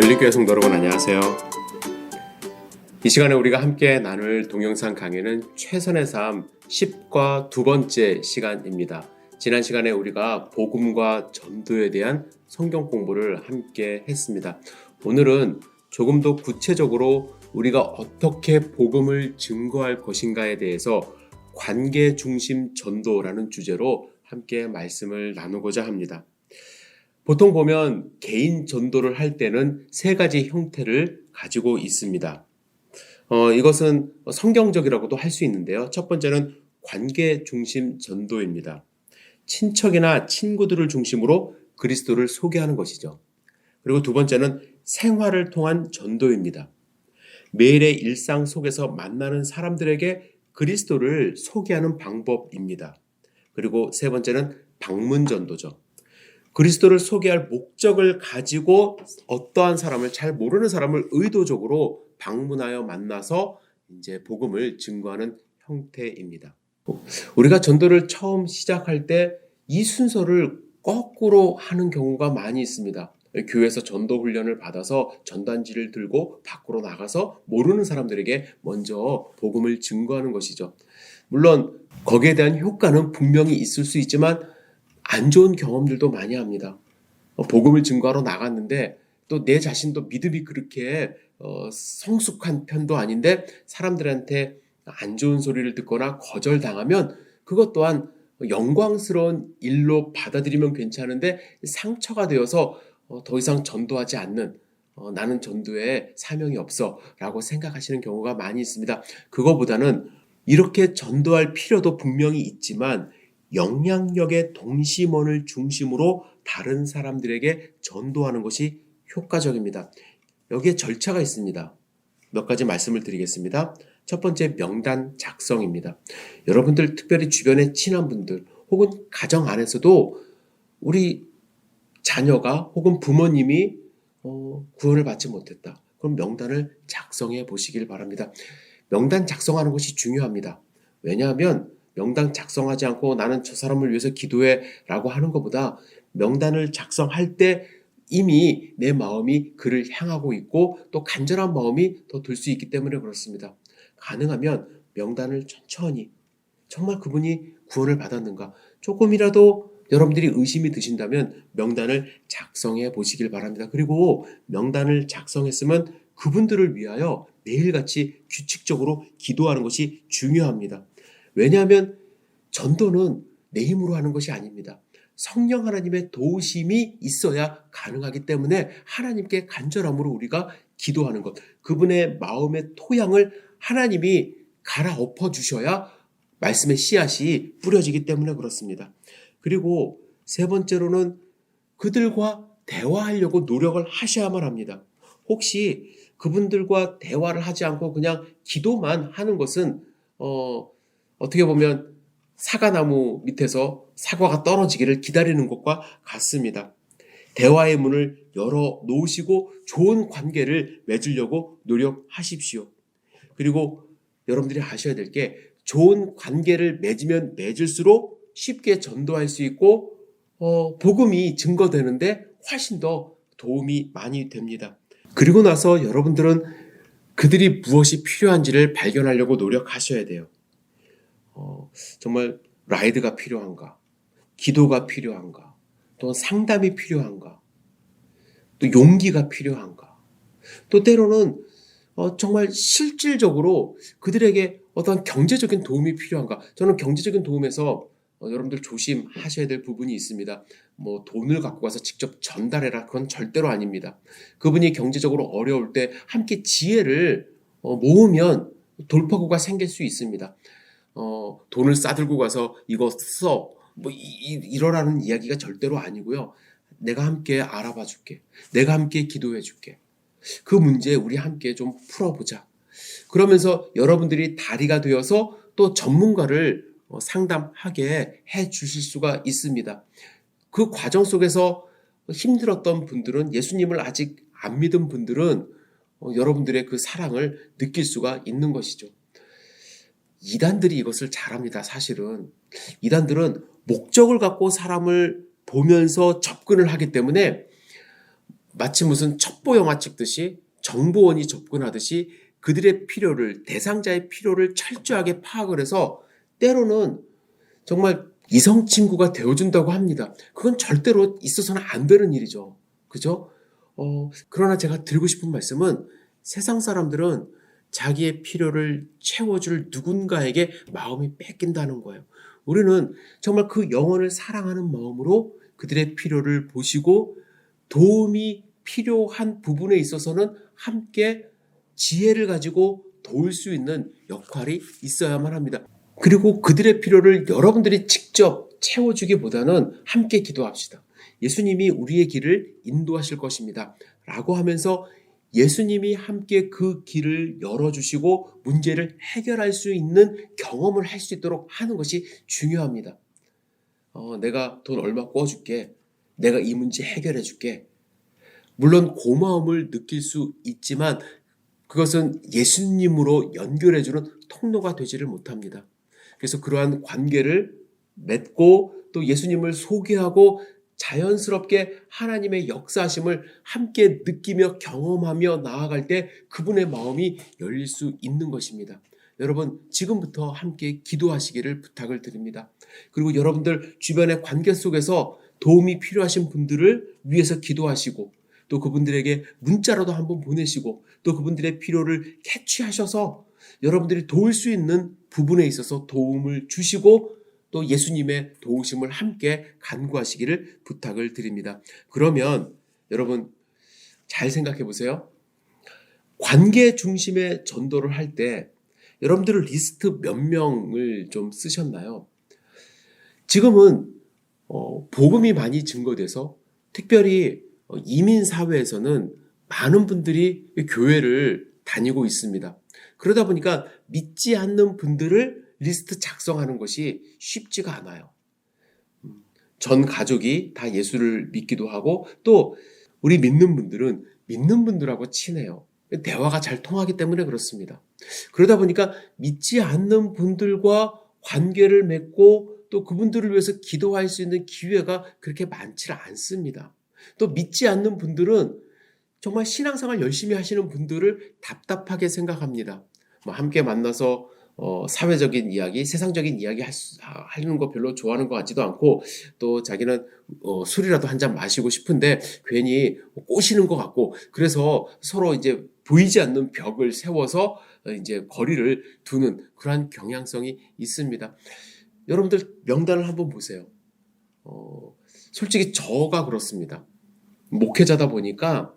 열린교회 성도 여러분 안녕하세요. 이 시간에 우리가 함께 나눌 동영상 강의는 최선의 삶 10과 두 번째 시간입니다. 지난 시간에 우리가 복음과 전도에 대한 성경 공부를 함께 했습니다. 오늘은 조금 더 구체적으로 우리가 어떻게 복음을 증거할 것인가에 대해서 관계 중심 전도라는 주제로 함께 말씀을 나누고자 합니다. 보통 보면 개인 전도를 할 때는 세 가지 형태를 가지고 있습니다. 이것은 성경적이라고도 할 수 있는데요. 첫 번째는 관계 중심 전도입니다. 친척이나 친구들을 중심으로 그리스도를 소개하는 것이죠. 그리고 두 번째는 생활을 통한 전도입니다. 매일의 일상 속에서 만나는 사람들에게 그리스도를 소개하는 방법입니다. 그리고 세 번째는 방문 전도죠. 그리스도를 소개할 목적을 가지고 어떠한 사람을 잘 모르는 사람을 의도적으로 방문하여 만나서 이제 복음을 증거하는 형태입니다. 우리가 전도를 처음 시작할 때 이 순서를 거꾸로 하는 경우가 많이 있습니다. 교회에서 전도 훈련을 받아서 전단지를 들고 밖으로 나가서 모르는 사람들에게 먼저 복음을 증거하는 것이죠. 물론 거기에 대한 효과는 분명히 있을 수 있지만 안 좋은 경험들도 많이 합니다. 복음을 증거하러 나갔는데 또 내 자신도 믿음이 그렇게 성숙한 편도 아닌데 사람들한테 안 좋은 소리를 듣거나 거절당하면 그것 또한 영광스러운 일로 받아들이면 괜찮은데 상처가 되어서 더 이상 전도하지 않는 나는 전도에 사명이 없어 라고 생각하시는 경우가 많이 있습니다. 그거보다는 이렇게 전도할 필요도 분명히 있지만 영향력의 동심원을 중심으로 다른 사람들에게 전도하는 것이 효과적입니다. 여기에 절차가 있습니다. 몇 가지 말씀을 드리겠습니다. 첫 번째, 명단 작성입니다. 여러분들 특별히 주변에 친한 분들 혹은 가정 안에서도 우리 자녀가 혹은 부모님이 구원을 받지 못했다. 그럼 명단을 작성해 보시길 바랍니다. 명단 작성하는 것이 중요합니다. 왜냐하면 명단 작성하지 않고 나는 저 사람을 위해서 기도해 라고 하는 것보다 명단을 작성할 때 이미 내 마음이 그를 향하고 있고 또 간절한 마음이 더 들 수 있기 때문에 그렇습니다. 가능하면 명단을 천천히 정말 그분이 구원을 받았는가 조금이라도 여러분들이 의심이 드신다면 명단을 작성해 보시길 바랍니다. 그리고 명단을 작성했으면 그분들을 위하여 매일같이 규칙적으로 기도하는 것이 중요합니다. 왜냐하면 전도는 내 힘으로 하는 것이 아닙니다. 성령 하나님의 도우심이 있어야 가능하기 때문에 하나님께 간절함으로 우리가 기도하는 것, 그분의 마음의 토양을 하나님이 갈아엎어 주셔야 말씀의 씨앗이 뿌려지기 때문에 그렇습니다. 그리고 세 번째로는 그들과 대화하려고 노력을 하셔야만 합니다. 혹시 그분들과 대화를 하지 않고 그냥 기도만 하는 것은 어떻게 보면 사과나무 밑에서 사과가 떨어지기를 기다리는 것과 같습니다. 대화의 문을 열어 놓으시고 좋은 관계를 맺으려고 노력하십시오. 그리고 여러분들이 아셔야 될 게 좋은 관계를 맺으면 맺을수록 쉽게 전도할 수 있고 복음이 증거되는데 훨씬 더 도움이 많이 됩니다. 그리고 나서 여러분들은 그들이 무엇이 필요한지를 발견하려고 노력하셔야 돼요. 정말 라이드가 필요한가? 기도가 필요한가? 또 상담이 필요한가? 또 용기가 필요한가? 또 때로는 정말 실질적으로 그들에게 어떤 경제적인 도움이 필요한가? 저는 경제적인 도움에서 여러분들 조심하셔야 될 부분이 있습니다. 뭐 돈을 갖고 가서 직접 전달해라 그건 절대로 아닙니다. 그분이 경제적으로 어려울 때 함께 지혜를 모으면 돌파구가 생길 수 있습니다. 돈을 싸들고 가서 이거 써 뭐 이러라는 이야기가 절대로 아니고요. 내가 함께 알아봐 줄게. 내가 함께 기도해 줄게. 그 문제 우리 함께 좀 풀어보자. 그러면서 여러분들이 다리가 되어서 또 전문가를 상담하게 해 주실 수가 있습니다. 그 과정 속에서 힘들었던 분들은 예수님을 아직 안 믿은 분들은 여러분들의 그 사랑을 느낄 수가 있는 것이죠. 이단들이 이것을 잘합니다. 사실은 이단들은 목적을 갖고 사람을 보면서 접근을 하기 때문에 마치 무슨 첩보 영화 찍듯이 정보원이 접근하듯이 그들의 필요를, 대상자의 필요를 철저하게 파악을 해서 때로는 정말 이성 친구가 되어준다고 합니다. 그건 절대로 있어서는 안 되는 일이죠. 그죠? 그러나 제가 드리고 싶은 말씀은 세상 사람들은 자기의 필요를 채워줄 누군가에게 마음이 뺏긴다는 거예요. 우리는 정말 그 영혼을 사랑하는 마음으로 그들의 필요를 보시고 도움이 필요한 부분에 있어서는 함께 지혜를 가지고 도울 수 있는 역할이 있어야만 합니다. 그리고 그들의 필요를 여러분들이 직접 채워주기보다는 함께 기도합시다. 예수님이 우리의 길을 인도하실 것입니다. 라고 하면서 예수님이 함께 그 길을 열어주시고 문제를 해결할 수 있는 경험을 할 수 있도록 하는 것이 중요합니다. 내가 돈 얼마 꿔줄게. 내가 이 문제 해결해 줄게. 물론 고마움을 느낄 수 있지만 그것은 예수님으로 연결해주는 통로가 되지를 못합니다. 그래서 그러한 관계를 맺고 또 예수님을 소개하고 자연스럽게 하나님의 역사하심을 함께 느끼며 경험하며 나아갈 때 그분의 마음이 열릴 수 있는 것입니다. 여러분 지금부터 함께 기도하시기를 부탁을 드립니다. 그리고 여러분들 주변의 관계 속에서 도움이 필요하신 분들을 위해서 기도하시고 또 그분들에게 문자라도 한번 보내시고 또 그분들의 필요를 캐치하셔서 여러분들이 도울 수 있는 부분에 있어서 도움을 주시고 또 예수님의 도우심을 함께 간구하시기를 부탁을 드립니다. 그러면 여러분 잘 생각해 보세요. 관계 중심의 전도를 할 때 여러분들은 리스트 몇 명을 좀 쓰셨나요? 지금은 복음이 많이 증거돼서 특별히 이민 사회에서는 많은 분들이 교회를 다니고 있습니다. 그러다 보니까 믿지 않는 분들을 리스트 작성하는 것이 쉽지가 않아요. 전 가족이 다 예수를 믿기도 하고 또 우리 믿는 분들은 믿는 분들하고 친해요. 대화가 잘 통하기 때문에 그렇습니다. 그러다 보니까 믿지 않는 분들과 관계를 맺고 또 그분들을 위해서 기도할 수 있는 기회가 그렇게 많지 않습니다. 또 믿지 않는 분들은 정말 신앙생활 열심히 하시는 분들을 답답하게 생각합니다. 함께 만나서 사회적인 이야기, 세상적인 이야기 하는 거 별로 좋아하는 것 같지도 않고 또 자기는 술이라도 한 잔 마시고 싶은데 괜히 꼬시는 것 같고 그래서 서로 이제 보이지 않는 벽을 세워서 이제 거리를 두는 그러한 경향성이 있습니다. 여러분들 명단을 한번 보세요. 솔직히 저가 그렇습니다. 목회자다 보니까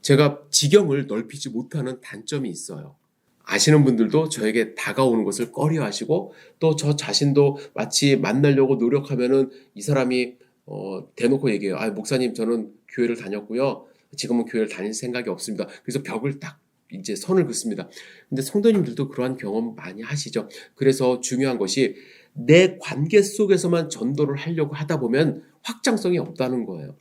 제가 지경을 넓히지 못하는 단점이 있어요. 아시는 분들도 저에게 다가오는 것을 꺼려하시고 또 저 자신도 마치 만나려고 노력하면은 이 사람이 대놓고 얘기해요. 목사님 저는 교회를 다녔고요. 지금은 교회를 다닐 생각이 없습니다. 그래서 벽을 딱 이제 선을 긋습니다. 근데 성도님들도 그러한 경험 많이 하시죠. 그래서 중요한 것이 내 관계 속에서만 전도를 하려고 하다 보면 확장성이 없다는 거예요.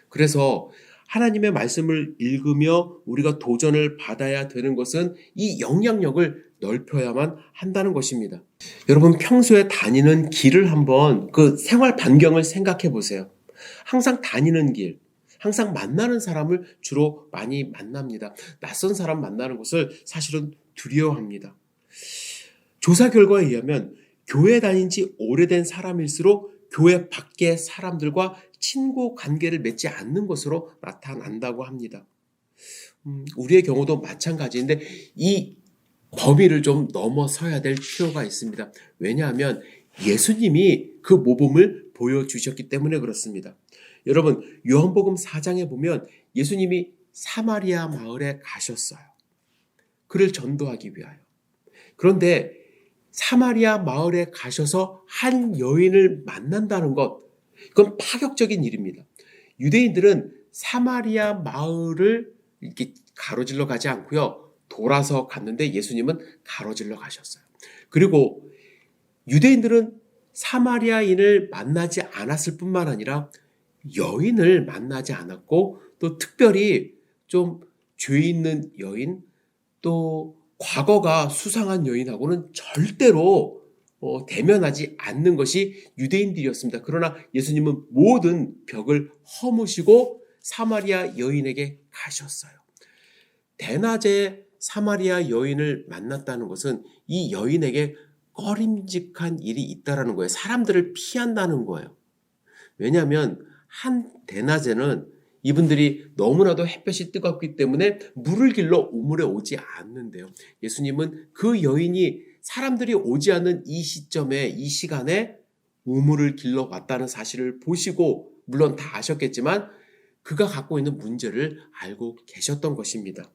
그래서 하나님의 말씀을 읽으며 우리가 도전을 받아야 되는 것은 이 영향력을 넓혀야만 한다는 것입니다. 여러분 평소에 다니는 길을 한번 그 생활 반경을 생각해 보세요. 항상 다니는 길, 항상 만나는 사람을 주로 많이 만납니다. 낯선 사람 만나는 것을 사실은 두려워합니다. 조사 결과에 의하면 교회 다닌 지 오래된 사람일수록 교회 밖의 사람들과 친구 관계를 맺지 않는 것으로 나타난다고 합니다. 우리의 경우도 마찬가지인데 이 범위를 좀 넘어서야 될 필요가 있습니다. 왜냐하면 예수님이 그 모범을 보여주셨기 때문에 그렇습니다. 여러분 요한복음 4장에 보면 예수님이 사마리아 마을에 가셨어요. 그를 전도하기 위하여. 그런데 사마리아 마을에 가셔서 한 여인을 만난다는 것, 그건 파격적인 일입니다. 유대인들은 사마리아 마을을 이렇게 가로질러 가지 않고요. 돌아서 갔는데 예수님은 가로질러 가셨어요. 그리고 유대인들은 사마리아인을 만나지 않았을 뿐만 아니라 여인을 만나지 않았고 또 특별히 좀 죄 있는 여인 또 과거가 수상한 여인하고는 절대로 대면하지 않는 것이 유대인들이었습니다. 그러나 예수님은 모든 벽을 허무시고 사마리아 여인에게 가셨어요. 대낮에 사마리아 여인을 만났다는 것은 이 여인에게 꺼림직한 일이 있다라는 거예요. 사람들을 피한다는 거예요. 왜냐하면 한 대낮에는 이분들이 너무나도 햇볕이 뜨겁기 때문에 물을 길러 우물에 오지 않는데요. 예수님은 그 여인이 사람들이 오지 않는 이 시점에, 이 시간에 우물을 길러 왔다는 사실을 보시고, 물론 다 아셨겠지만 그가 갖고 있는 문제를 알고 계셨던 것입니다.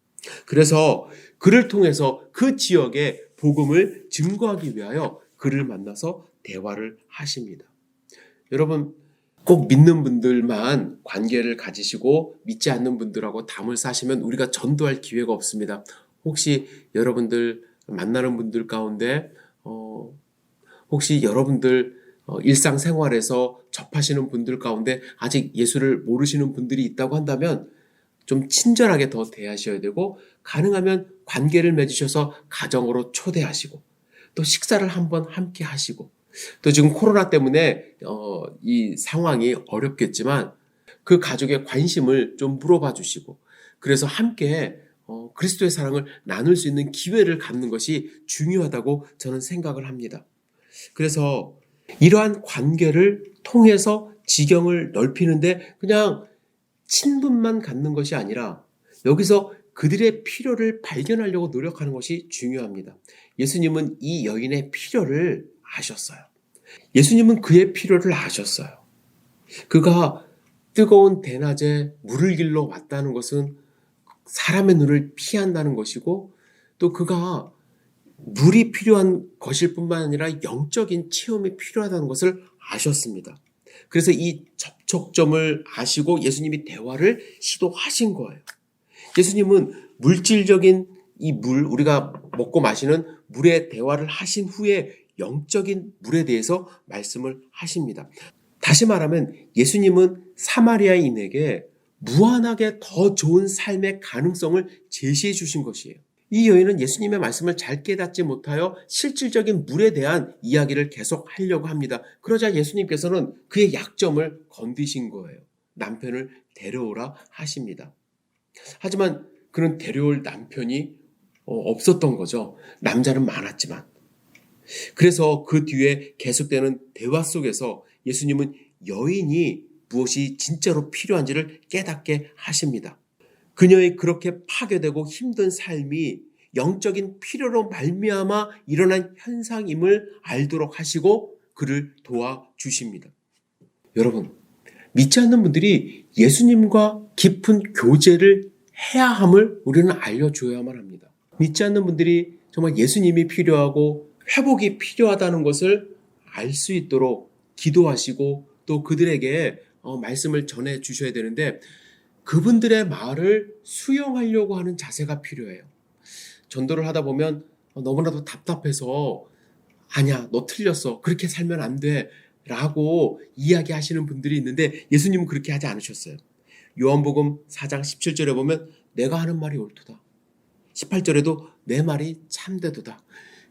그래서 그를 통해서 그 지역의 복음을 증거하기 위하여 그를 만나서 대화를 하십니다. 여러분, 꼭 믿는 분들만 관계를 가지시고 믿지 않는 분들하고 담을 싸시면 우리가 전도할 기회가 없습니다. 혹시 여러분들 만나는 분들 가운데 혹시 여러분들 일상생활에서 접하시는 분들 가운데 아직 예수를 모르시는 분들이 있다고 한다면 좀 친절하게 더 대하셔야 되고, 가능하면 관계를 맺으셔서 가정으로 초대하시고, 또 식사를 한번 함께 하시고, 또 지금 코로나 때문에 이 상황이 어렵겠지만 그 가족의 관심을 좀 물어봐 주시고, 그래서 함께 그리스도의 사랑을 나눌 수 있는 기회를 갖는 것이 중요하다고 저는 생각을 합니다. 그래서 이러한 관계를 통해서 지경을 넓히는데 그냥 친분만 갖는 것이 아니라 여기서 그들의 필요를 발견하려고 노력하는 것이 중요합니다. 예수님은 이 여인의 필요를 아셨어요. 예수님은 그의 필요를 아셨어요. 그가 뜨거운 대낮에 물을 길러 왔다는 것은 사람의 눈을 피한다는 것이고, 또 그가 물이 필요한 것일 뿐만 아니라 영적인 체험이 필요하다는 것을 아셨습니다. 그래서 이 접촉점을 아시고 예수님이 대화를 시도하신 거예요. 예수님은 물질적인 이 물, 우리가 먹고 마시는 물의 대화를 하신 후에 영적인 물에 대해서 말씀을 하십니다. 다시 말하면 예수님은 사마리아인에게 무한하게 더 좋은 삶의 가능성을 제시해 주신 것이에요. 이 여인은 예수님의 말씀을 잘 깨닫지 못하여 실질적인 물에 대한 이야기를 계속 하려고 합니다. 그러자 예수님께서는 그의 약점을 건드신 거예요. 남편을 데려오라 하십니다. 하지만 그는 데려올 남편이 없었던 거죠. 남자는 많았지만. 그래서 그 뒤에 계속되는 대화 속에서 예수님은 여인이 무엇이 진짜로 필요한지를 깨닫게 하십니다. 그녀의 그렇게 파괴되고 힘든 삶이 영적인 필요로 말미암아 일어난 현상임을 알도록 하시고 그를 도와주십니다. 여러분, 믿지 않는 분들이 예수님과 깊은 교제를 해야 함을 우리는 알려줘야만 합니다. 믿지 않는 분들이 정말 예수님이 필요하고 회복이 필요하다는 것을 알 수 있도록 기도하시고 또 그들에게 말씀을 전해 주셔야 되는데, 그분들의 말을 수용하려고 하는 자세가 필요해요. 전도를 하다 보면 너무나도 답답해서 아니야, 너 틀렸어, 그렇게 살면 안 돼 라고 이야기하시는 분들이 있는데 예수님은 그렇게 하지 않으셨어요. 요한복음 4장 17절에 보면 내가 하는 말이 옳도다, 18절에도 내 말이 참되도다.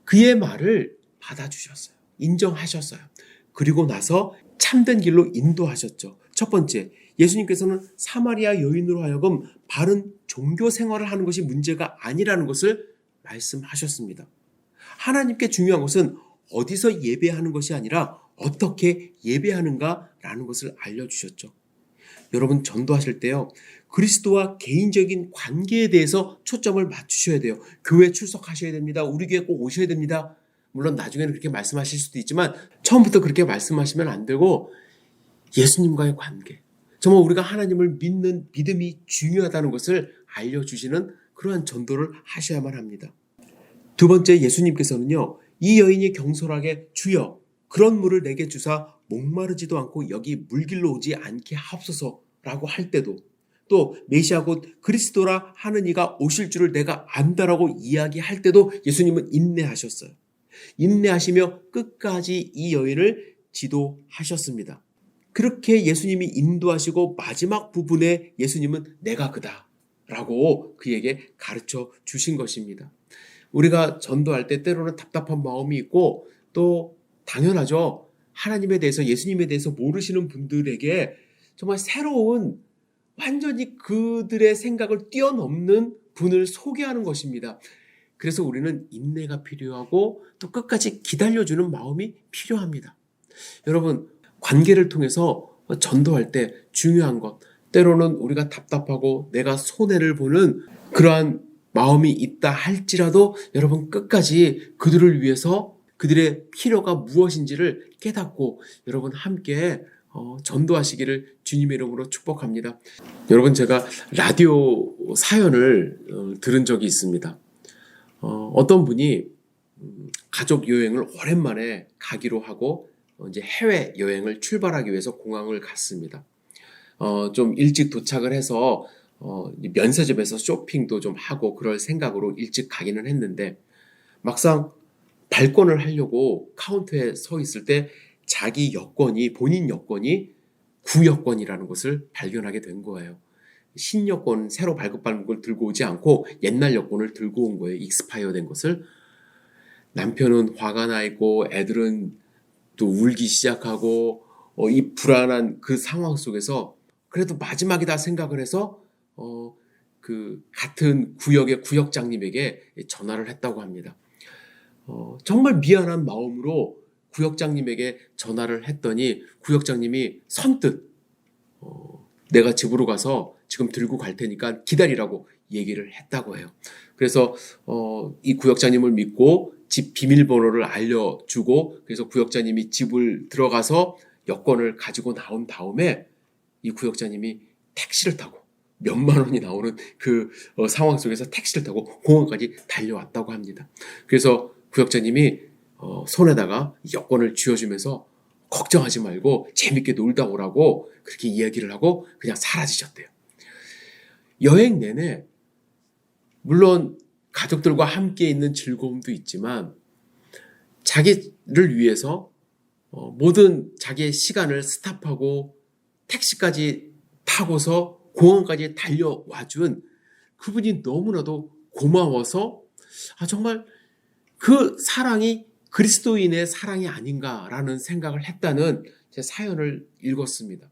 그의 말을 받아주셨어요. 인정하셨어요. 그리고 나서 참된 길로 인도하셨죠. 첫 번째, 예수님께서는 사마리아 여인으로 하여금 바른 종교 생활을 하는 것이 문제가 아니라는 것을 말씀하셨습니다. 하나님께 중요한 것은 어디서 예배하는 것이 아니라 어떻게 예배하는가라는 것을 알려주셨죠. 여러분, 전도하실 때요, 그리스도와 개인적인 관계에 대해서 초점을 맞추셔야 돼요. 교회 출석하셔야 됩니다. 우리 교회 꼭 오셔야 됩니다. 물론 나중에는 그렇게 말씀하실 수도 있지만 처음부터 그렇게 말씀하시면 안 되고, 예수님과의 관계, 정말 우리가 하나님을 믿는 믿음이 중요하다는 것을 알려주시는 그러한 전도를 하셔야만 합니다. 두 번째, 예수님께서는요, 이 여인이 경솔하게 주여 그런 물을 내게 주사 목마르지도 않고 여기 물길로 오지 않게 하옵소서라고 할 때도, 또 메시아 곧 그리스도라 하는 이가 오실 줄을 내가 안다라고 이야기할 때도 예수님은 인내하셨어요. 인내하시며 끝까지 이 여인을 지도하셨습니다. 그렇게 예수님이 인도하시고 마지막 부분에 예수님은 내가 그다 라고 그에게 가르쳐 주신 것입니다. 우리가 전도할 때 때로는 답답한 마음이 있고, 또 당연하죠, 하나님에 대해서, 예수님에 대해서 모르시는 분들에게 정말 새로운 완전히 그들의 생각을 뛰어넘는 분을 소개하는 것입니다. 그래서 우리는 인내가 필요하고 또 끝까지 기다려주는 마음이 필요합니다. 여러분, 관계를 통해서 전도할 때 중요한 것, 때로는 우리가 답답하고 내가 손해를 보는 그러한 마음이 있다 할지라도 여러분 끝까지 그들을 위해서 그들의 필요가 무엇인지를 깨닫고 여러분 함께 전도하시기를 주님의 이름으로 축복합니다. 여러분, 제가 라디오 사연을 들은 적이 있습니다. 어떤 분이 가족 여행을 오랜만에 가기로 하고 이제 해외 여행을 출발하기 위해서 공항을 갔습니다. 좀 일찍 도착을 해서 면세점에서 쇼핑도 좀 하고 그럴 생각으로 일찍 가기는 했는데 막상 발권을 하려고 카운터에 서 있을 때 자기 여권이, 본인 여권이 구여권이라는 것을 발견하게 된 거예요. 신여권, 새로 발급받은 걸 들고 오지 않고 옛날 여권을 들고 온 거예요. 익스파이어 된 것을. 남편은 화가 나 있고 애들은 또 울기 시작하고 이 불안한 그 상황 속에서 그래도 마지막이다 생각을 해서 그 같은 구역의 구역장님에게 전화를 했다고 합니다. 정말 미안한 마음으로 구역장님에게 전화를 했더니 구역장님이 선뜻 내가 집으로 가서 지금 들고 갈 테니까 기다리라고 얘기를 했다고 해요. 그래서 이 구역장님을 믿고 집 비밀번호를 알려주고 그래서 구역장님이 집을 들어가서 여권을 가지고 나온 다음에 이 구역장님이 택시를 타고 몇만 원이 나오는 그 상황 속에서 택시를 타고 공항까지 달려왔다고 합니다. 그래서 구역장님이 손에다가 여권을 쥐어주면서 걱정하지 말고 재밌게 놀다 오라고 그렇게 이야기를 하고 그냥 사라지셨대요. 여행 내내 물론 가족들과 함께 있는 즐거움도 있지만 자기를 위해서 모든 자기의 시간을 스탑하고 택시까지 타고서 공항까지 달려와준 그분이 너무나도 고마워서 정말 그 사랑이 그리스도인의 사랑이 아닌가라는 생각을 했다는 제 사연을 읽었습니다.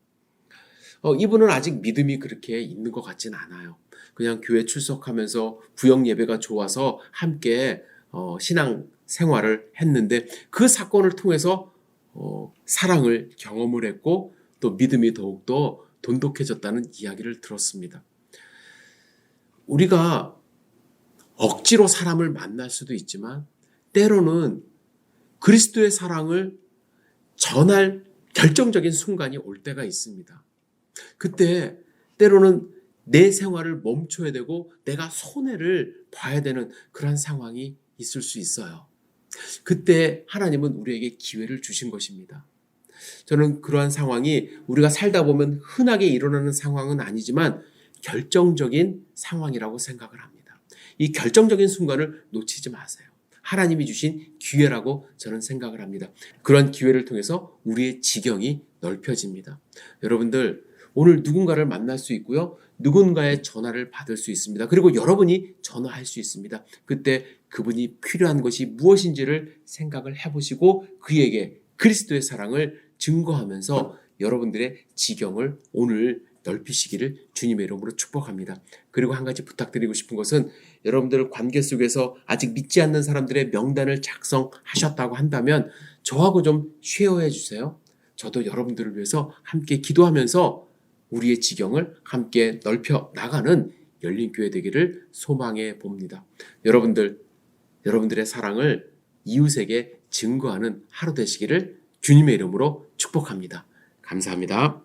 이분은 아직 믿음이 그렇게 있는 것 같진 않아요. 그냥 교회 출석하면서 구역 예배가 좋아서 함께 신앙 생활을 했는데 그 사건을 통해서 사랑을 경험을 했고 또 믿음이 더욱더 돈독해졌다는 이야기를 들었습니다. 우리가 억지로 사람을 만날 수도 있지만 때로는 그리스도의 사랑을 전할 결정적인 순간이 올 때가 있습니다. 그때 때로는 내 생활을 멈춰야 되고 내가 손해를 봐야 되는 그런 상황이 있을 수 있어요. 그때 하나님은 우리에게 기회를 주신 것입니다. 저는 그러한 상황이 우리가 살다 보면 흔하게 일어나는 상황은 아니지만 결정적인 상황이라고 생각을 합니다. 이 결정적인 순간을 놓치지 마세요. 하나님이 주신 기회라고 저는 생각을 합니다. 그런 기회를 통해서 우리의 지경이 넓혀집니다. 여러분들, 오늘 누군가를 만날 수 있고요. 누군가의 전화를 받을 수 있습니다. 그리고 여러분이 전화할 수 있습니다. 그때 그분이 필요한 것이 무엇인지를 생각을 해보시고 그에게 그리스도의 사랑을 증거하면서 여러분들의 지경을 오늘 넓히시기를 주님의 이름으로 축복합니다. 그리고 한 가지 부탁드리고 싶은 것은 여러분들 관계 속에서 아직 믿지 않는 사람들의 명단을 작성하셨다고 한다면 저하고 좀 쉐어해 주세요. 저도 여러분들을 위해서 함께 기도하면서 우리의 지경을 함께 넓혀 나가는 열린교회 되기를 소망해 봅니다. 여러분들의 사랑을 이웃에게 증거하는 하루 되시기를 주님의 이름으로 축복합니다. 감사합니다.